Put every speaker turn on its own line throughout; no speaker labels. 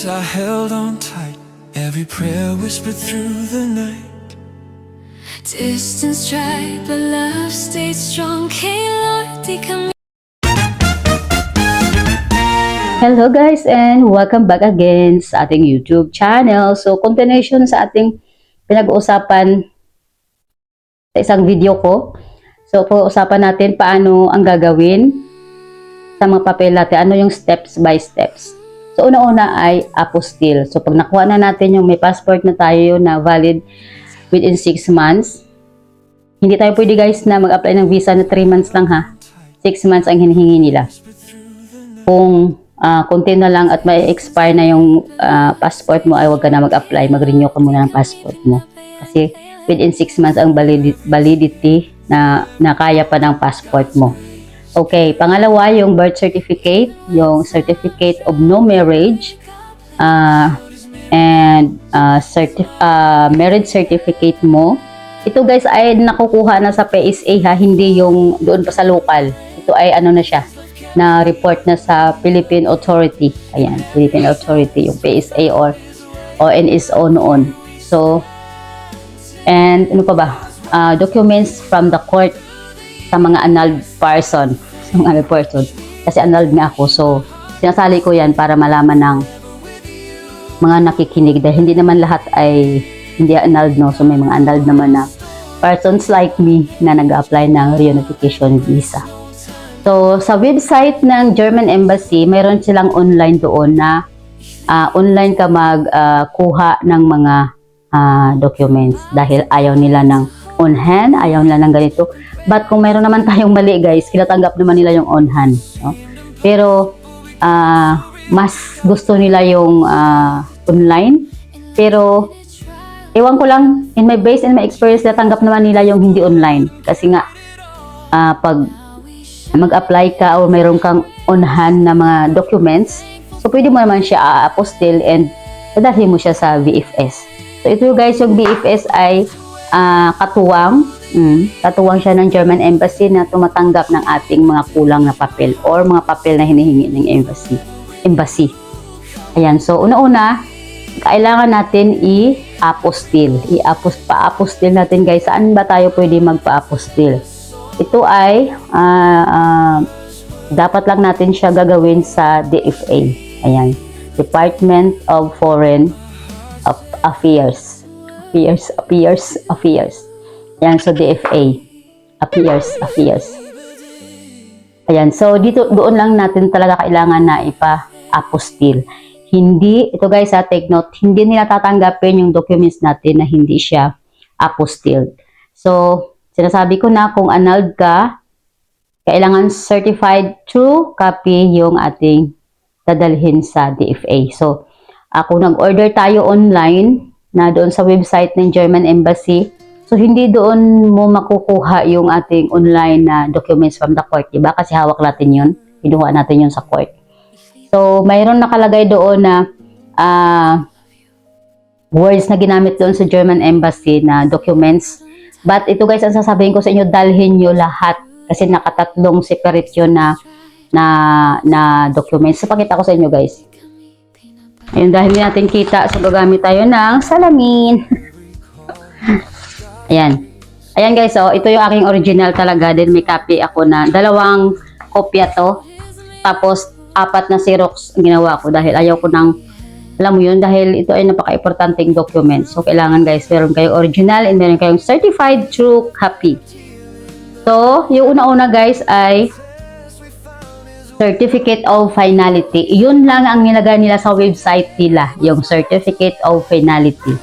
days I held on tight, every prayer whispered through the night.
Distance tried, but love stayed strong. Hey Lord, di kami.
Hello guys and welcome back again sa ating YouTube channel. So continuation sa ating pinag-uusapan sa isang video ko. So pag-uusapan natin paano ang gagawin sa mga papel natin. Ano yung steps by steps. So una-una ay apostille. So pag nakuha na natin yung may passport na tayo na valid within 6 months. Hindi tayo pwede guys na mag-apply ng visa na 3 months lang ha. 6 months ang hinihingi nila. Kung konti na lang at may expire na yung passport mo ay huwag ka na mag-apply. Mag-renew ka muna ng passport mo. Kasi within 6 months ang validity na kaya pa ng passport mo. Okay, pangalawa yung birth certificate, yung certificate of no marriage, and marriage certificate mo. Ito guys ay nakukuha na sa PSA ha, hindi yung doon pa sa local. Ito ay ano na siya, na report na sa Philippine Authority. Ayan, Philippine Authority, yung PSA or NSO noon. So, and ano pa ba? Documents from the court sa mga annulled person. Sa mga annulled person. Kasi annulled nga ako. So, sinasali ko yan para malaman ng mga nakikinig. Dahil hindi naman lahat ay hindi annulled, no? So, may mga annulled naman na persons like me na nag-apply ng reunification visa. So, sa website ng German Embassy, mayroon silang online doon na online ka magkuha ng mga documents dahil ayaw nila ng on hand, ayaw nila ng ganito. But kung mayroon naman tayong mali guys, kinatanggap naman nila yung on hand. No? Pero, mas gusto nila yung online. Pero, ewan ko lang, based in my experience, natanggap naman nila yung hindi online. Kasi nga, pag mag-apply ka o mayroon kang on hand na mga documents, so pwede mo naman siya apostille and dadalhin mo siya sa VFS. So ito guys, yung VFS ay katuwang siya ng German Embassy na tumatanggap ng ating mga kulang na papel or mga papel na hinihingi ng embassy. Ayan, so una-una, kailangan natin i-apostille. Pa-apostille natin guys. Saan ba tayo pwede magpa-apostille? Ito ay dapat lang natin siya gagawin sa DFA. Ayan. Department of Foreign Affairs. Ayan, so DFA. Affairs. Ayan, so doon lang natin talaga kailangan na ipa-apostille. Hindi, ito guys take note, hindi nila tatanggapin yung documents natin na hindi siya apostilled. So, sinasabi ko na kung annulled ka, kailangan certified true copy yung ating dadalhin sa DFA. So, kung nag-order tayo online na doon sa website ng German Embassy, so hindi doon mo makukuha yung ating online na documents from the court, diba? Kasi hawak natin yun. Kinuha natin yun sa court. So, mayroon nakalagay doon na words na ginamit doon sa German Embassy na documents. But ito guys, ang sasabihin ko sa inyo, dalhin nyo lahat. Kasi nakatatlong separate yun na documents. So, pakita ko sa inyo guys. Ayun, dahil hindi natin kita, so gagamit tayo ng salamin. Ayan. Ayan guys, so ito yung aking original talaga. Then may copy ako na, 2 kopya to. Tapos, 4 na Xerox ang ginawa ko dahil ayaw ko ng, alam mo yun, dahil ito ay napaka-importanting document. So, kailangan guys, meron kayong original and meron kayong certified true copy. So, yung una-una guys ay Certificate of Finality. Yun lang ang nilagay nila sa website nila, yung Certificate of Finality.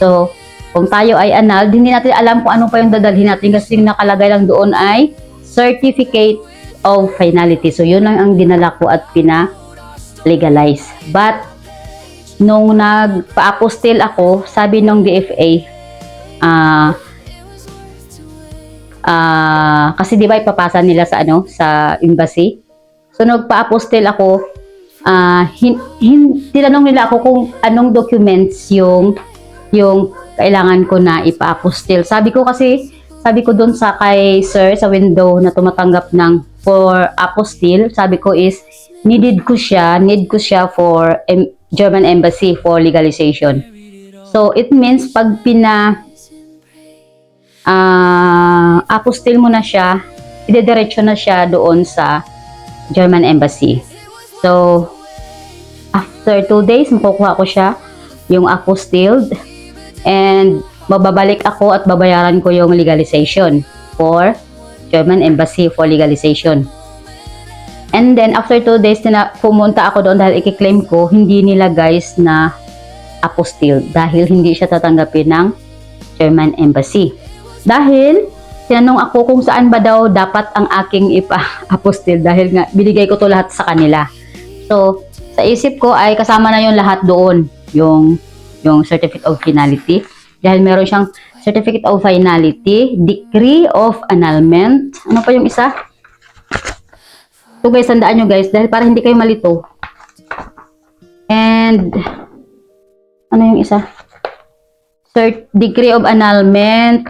So, kung tayo ay annulled, hindi natin alam kung ano pa yung dadalhin natin kasi nakalagay lang doon ay Certificate of Finality. So, yun lang ang dinala ko at pina-legalize. But, nung nagpa-apostille ako, sabi nung DFA, kasi di ba ipapasa nila sa sa embassy. So nagpa-apostille ako, tinanong nila ako kung anong documents yung kailangan ko na ipa-apostille. Sabi ko doon sa kay sir sa window na tumatanggap ng for apostille, sabi ko is need ko siya for German Embassy for legalization. So, it means pag apostille mo na siya, idediretso na siya doon sa German Embassy. So, after 2 days, makukuha ko siya, yung apostilled, and mababalik ako at babayaran ko yung legalization for German Embassy for legalization. And then, after 2 days, pumunta ako doon dahil i-claim ko, hindi nila guys na apostilled dahil hindi siya tatanggapin ng German Embassy. Dahil, tinanong ako kung saan ba daw dapat ang aking ipa-apostille dahil nga, binigay ko to lahat sa kanila. So, sa isip ko ay kasama na yung lahat doon, yung Certificate of Finality. Dahil meron siyang Certificate of Finality, Decree of Annulment. Ano pa yung isa? Ito guys, tandaan nyo guys, dahil para hindi kayo malito. And, ano yung isa? Decree of Annulment.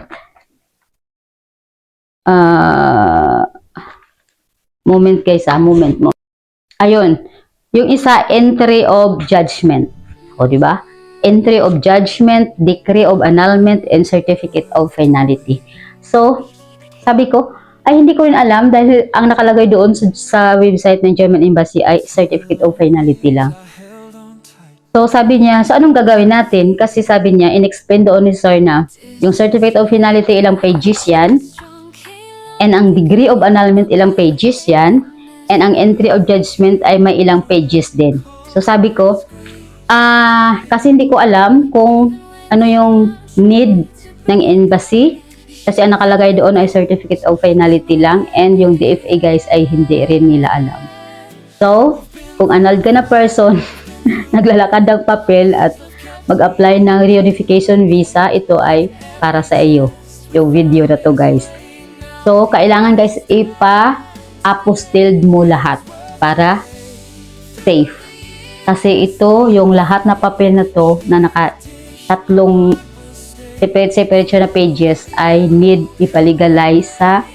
Moment guys, moment mo. Ayun. Yung isa, Entry of Judgment. O, di ba? Entry of Judgment, Decree of Annulment, and Certificate of Finality. So, sabi ko, ay hindi ko rin alam dahil ang nakalagay doon sa website ng German Embassy ay Certificate of Finality lang. So, sabi niya, so anong gagawin natin? Kasi sabi niya, in-explain doon ni Sir na yung Certificate of Finality ilang pages yan, and ang Degree of Annulment ilang pages yan, and ang Entry of Judgment ay may ilang pages din. So, sabi ko, kasi hindi ko alam kung ano yung need ng embassy. Kasi ang nakalagay doon ay Certificate of Finality lang, and yung DFA guys ay hindi rin nila alam. So, kung annulled ka na person, naglalakad ng papel at mag-apply ng reunification visa, ito ay para sa iyo. Yung video na to guys. So, kailangan guys apostilled mo lahat para safe. Kasi ito, yung lahat na papel na to na tatlong separate siya na pages ay need ipalegalize sa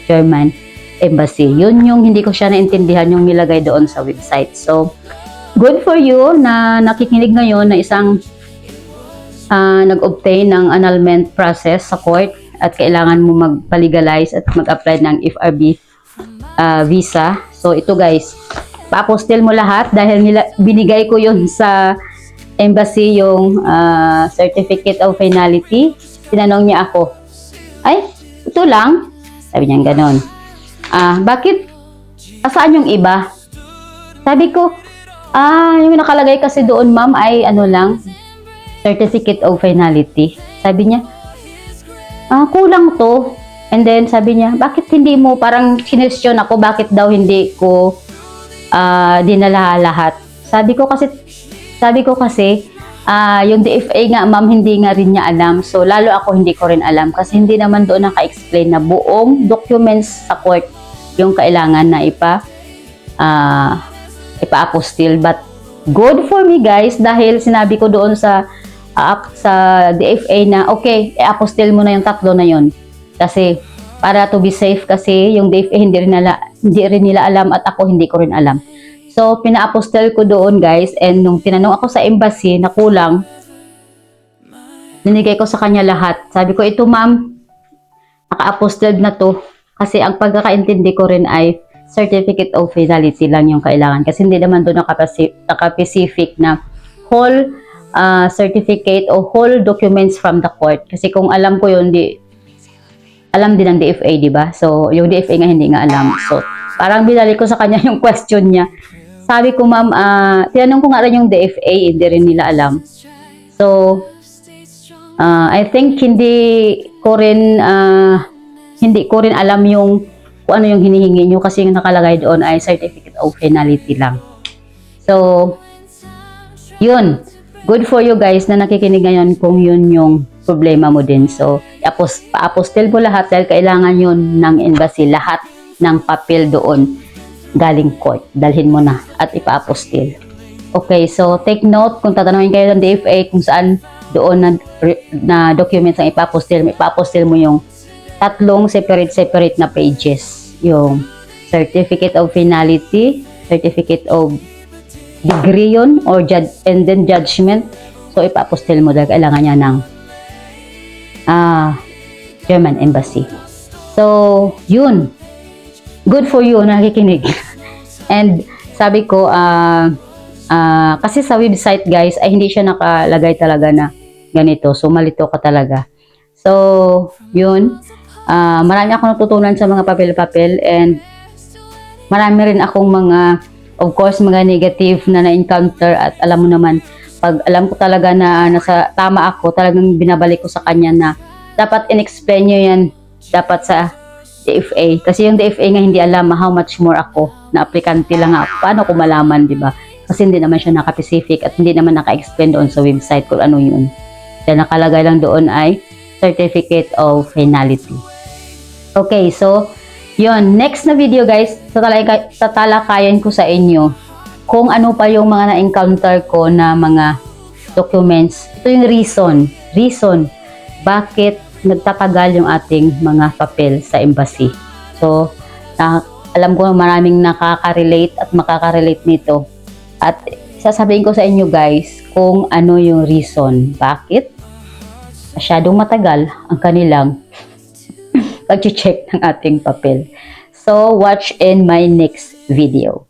German Embassy. Yun yung hindi ko siya naintindihan yung nilagay doon sa website. So, good for you na nakikinig ngayon na isang nag-obtain ng annulment process sa court at kailangan mo magpalegalize at mag-apply ng FRB visa. So, ito guys, pa-apostille mo lahat dahil binigay ko yun sa embassy yung Certificate of Finality. Tinanong niya ako, ay, ito lang? Sabi niya ganon. Bakit? Saan yung iba? Sabi ko, yung nakalagay kasi doon ma'am ay ano lang, Certificate of Finality. Sabi niya, kulang to. And then sabi niya, bakit hindi mo, parang sinestyon ako, bakit daw hindi ko dinala lahat. Sabi ko kasi, yung DFA nga ma'am, hindi nga rin niya alam. So, lalo ako hindi ko rin alam kasi hindi naman doon naka-explain na buong documents sa court yung kailangan na ipa-apostille. But, good for me guys dahil sinabi ko doon sa DFA na, okay, i-apostille mo na yung tatlo na yon. Kasi, para to be safe kasi yung DFA hindi rin nila alam at ako hindi ko rin alam. So, pina-apostille ko doon guys, and nung tinanong ako sa embassy na kulang, ninigay ko sa kanya lahat. Sabi ko, ito ma'am, naka-apostilled na to. Kasi ang pagkakaintindi ko rin ay Certificate of Finality lang yung kailangan. Kasi hindi naman doon naka-specific na whole certificate o whole documents from the court. Kasi kung alam ko yun, alam din ng DFA, di ba? So, yung DFA nga hindi nga alam. So, parang binalik ko sa kanya yung question niya. Sabi ko, ma'am, tinanong ko nga rin yung DFA, hindi rin nila alam. So, I think hindi ko rin alam yung kung ano yung hinihingi nyo kasi yung nakalagay doon ay Certificate of Finality lang. So, yun. Good for you guys na nakikinig ngayon kung yun yung problema mo din. So, pa-apostille mo lahat dahil kailangan yun ng embassy. Lahat ng papel doon galing court. Dalhin mo na at ipa-apostille. Okay, so take note kung tatanungin kayo ng DFA kung saan doon na documents ang ipa-apostille mo yung tatlong separate na pages. Yung Certificate of Finality, Certificate of degree yun or and then judgment. So, ipapostil mo dahil kailangan niya ng German Embassy. So, yun. Good for you, nakikinig. And sabi ko, kasi sa website guys, ay hindi siya nakalagay talaga na ganito. So, malito ka talaga. So, yun. Marami akong natutunan sa mga papel-papel and marami rin akong mga, of course, mga negative na na-encounter at alam mo naman, pag alam ko talaga na nasa tama ako, talagang binabalik ko sa kanya na dapat in-explain nyo yan dapat sa DFA. Kasi yung DFA nga hindi alam how much more ako, na aplikante lang ako. Paano ko malaman, di ba? Kasi hindi naman siya naka-specific at hindi naman naka-explain doon sa website kung ano yun. Kaya nakalagay lang doon ay Certificate of Finality. Okay, so, yun. Next na video guys, tatalakayan ko sa inyo kung ano pa yung mga na-encounter ko na mga documents. Ito yung reason bakit nagtatagal yung ating mga papel sa embassy. So, alam ko maraming nakaka-relate at makaka-relate nito. At sasabihin ko sa inyo guys kung ano yung reason bakit masyadong matagal ang kanilang pag-check ng ating papel. So, watch in my next video.